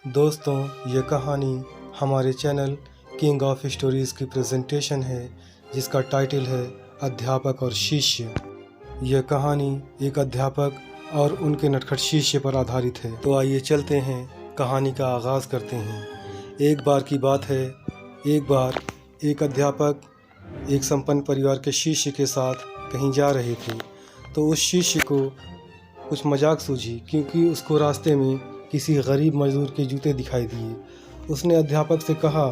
दोस्तों, ये कहानी हमारे चैनल किंग ऑफ स्टोरीज़ की प्रेजेंटेशन है, जिसका टाइटल है अध्यापक और शिष्य। यह कहानी एक अध्यापक और उनके नटखट शिष्य पर आधारित है। तो आइए चलते हैं, कहानी का आगाज़ करते हैं। एक बार की बात है, एक बार एक अध्यापक एक संपन्न परिवार के शिष्य के साथ कहीं जा रहे थे। तो उस शिष्य को कुछ मजाक सूझी, क्योंकि उसको रास्ते में किसी गरीब मजदूर के जूते दिखाई दिए। उसने अध्यापक से कहा,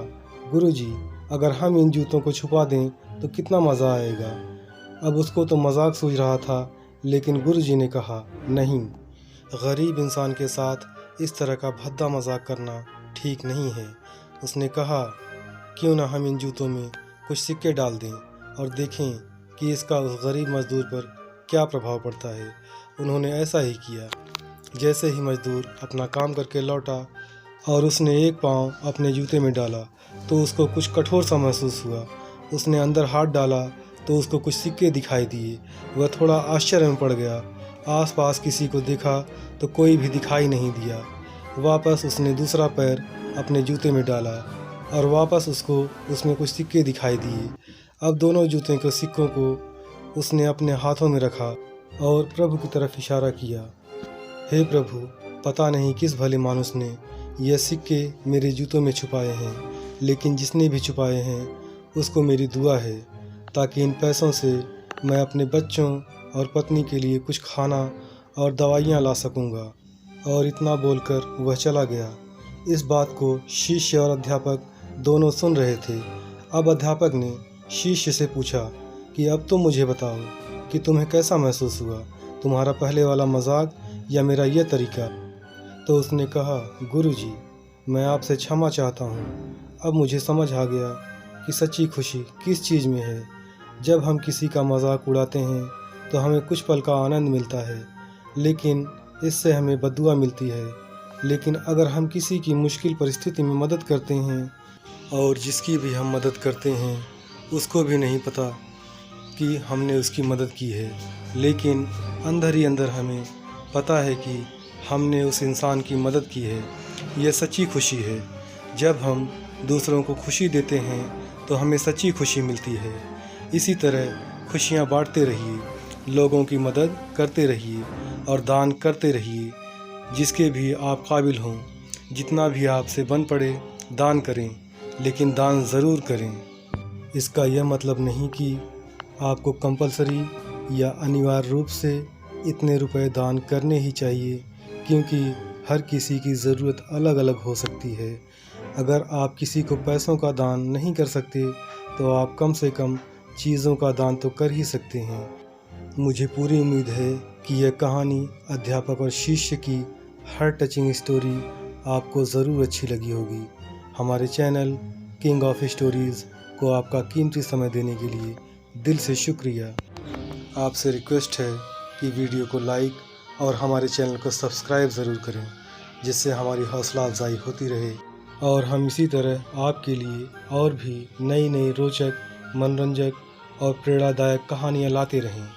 गुरुजी, अगर हम इन जूतों को छुपा दें तो कितना मज़ा आएगा। अब उसको तो मजाक सूझ रहा था, लेकिन गुरुजी ने कहा, नहीं, गरीब इंसान के साथ इस तरह का भद्दा मजाक करना ठीक नहीं है। उसने कहा, क्यों ना हम इन जूतों में कुछ सिक्के डाल दें और देखें कि इसका उस गरीब मजदूर पर क्या प्रभाव पड़ता है। उन्होंने ऐसा ही किया। जैसे ही मजदूर अपना काम करके लौटा और उसने एक पाँव अपने जूते में डाला तो उसको कुछ कठोर सा महसूस हुआ। उसने अंदर हाथ डाला तो उसको कुछ सिक्के दिखाई दिए। वह थोड़ा आश्चर्य में पड़ गया। आसपास किसी को देखा तो कोई भी दिखाई नहीं दिया। वापस उसने दूसरा पैर अपने जूते में डाला और वापस उसको उसमें कुछ सिक्के दिखाई दिए। अब दोनों जूते के सिक्कों को उसने अपने हाथों में रखा और प्रभु की तरफ इशारा किया, हे प्रभु, पता नहीं किस भले मानुस ने यह सिक्के मेरे जूतों में छुपाए हैं, लेकिन जिसने भी छुपाए हैं उसको मेरी दुआ है, ताकि इन पैसों से मैं अपने बच्चों और पत्नी के लिए कुछ खाना और दवाइयाँ ला सकूँगा। और इतना बोलकर वह चला गया। इस बात को शिष्य और अध्यापक दोनों सुन रहे थे। अब अध्यापक ने शिष्य से पूछा कि अब तुम मुझे बताओ कि तुम्हें कैसा महसूस हुआ, तुम्हारा पहले वाला मजाक या मेरा यह तरीका। तो उसने कहा, गुरुजी, मैं आपसे क्षमा चाहता हूँ। अब मुझे समझ आ गया कि सच्ची खुशी किस चीज़ में है। जब हम किसी का मजाक उड़ाते हैं तो हमें कुछ पल का आनंद मिलता है, लेकिन इससे हमें बद्दुआ मिलती है। लेकिन अगर हम किसी की मुश्किल परिस्थिति में मदद करते हैं और जिसकी भी हम मदद करते हैं उसको भी नहीं पता कि हमने उसकी मदद की है, लेकिन अंदर ही अंदर हमें पता है कि हमने उस इंसान की मदद की है, यह सच्ची खुशी है। जब हम दूसरों को खुशी देते हैं तो हमें सच्ची खुशी मिलती है। इसी तरह खुशियाँ बांटते रहिए, लोगों की मदद करते रहिए और दान करते रहिए। जिसके भी आप काबिल हों, जितना भी आपसे बन पड़े दान करें, लेकिन दान ज़रूर करें। इसका यह मतलब नहीं कि आपको कंपलसरी या अनिवार्य रूप से इतने रुपए दान करने ही चाहिए, क्योंकि हर किसी की ज़रूरत अलग अलग हो सकती है। अगर आप किसी को पैसों का दान नहीं कर सकते तो आप कम से कम चीज़ों का दान तो कर ही सकते हैं। मुझे पूरी उम्मीद है कि यह कहानी अध्यापक और शिष्य की हर टचिंग स्टोरी आपको ज़रूर अच्छी लगी होगी। हमारे चैनल किंग ऑफ स्टोरीज़ को आपका कीमती समय देने के लिए दिल से शुक्रिया। आपसे रिक्वेस्ट है कि वीडियो को लाइक और हमारे चैनल को सब्सक्राइब ज़रूर करें, जिससे हमारी हौसला अफजाई होती रहे और हम इसी तरह आपके लिए और भी नई नई रोचक, मनोरंजक और प्रेरणादायक कहानियाँ लाते रहें।